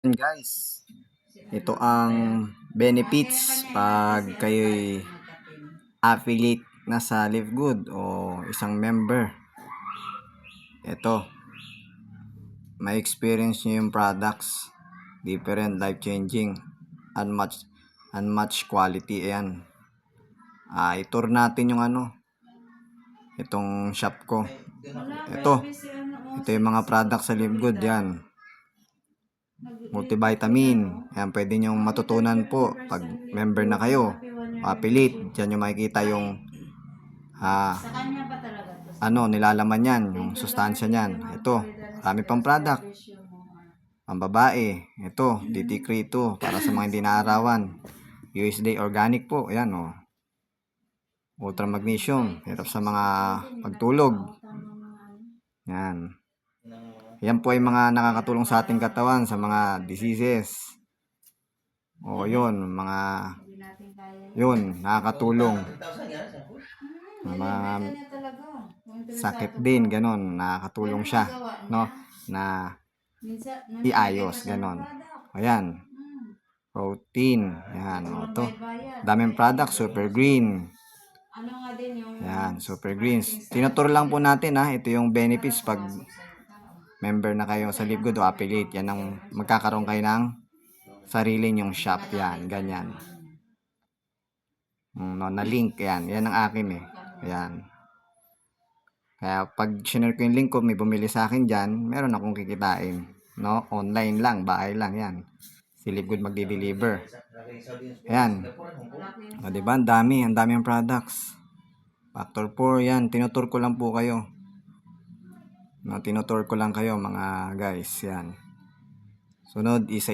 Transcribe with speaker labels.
Speaker 1: Guys, ito ang benefits pag kayo'y affiliate na sa Live Good o isang member. Ito, may experience nyo yung products, different, life-changing, unmatched quality. Ayan, i-tour natin yung itong shop ko. Ito yung mga products sa Live Good. Yan, multivitamin. Ayan, pwede nyong matutunan po pag member na kayo, affiliate. Diyan nyo makikita yung nilalaman yan, yung sustansya nyan. Ito, marami pang product. Ang babae, ito, DT-Cree 2 para sa mga hindi naarawan. USD organic po. Ayan, ultra magnesium, hirap sa mga pagtulog. Yan. Yan po ay mga nakakatulong sa ating katawan sa mga diseases. Yun, nakakatulong. Mga sakit din, ganon, nakakatulong siya, no? Na iayos, ganon. Ayan, protein, yan, ito. Daming product, super green. Yan, super greens. Tinutur lang po natin ito yung benefits pag member na kayo sa Live Good o affiliate. Yan ang magkakaroon kayo ng sarili nyong shop. Yan, ganyan. Na link, yan ang akin Ayan. Kaya pag share ko yung link ko, may bumili sa akin dyan, meron akong kikitain, no? Online lang, bahay lang, yan. Si Live Good magdi-deliver. Ayan. Diba? Ang dami ang products. Factor 4, yan. Tinutur ko lang po kayo. Tinutur ko lang kayo mga guys, yan. Sunod, isa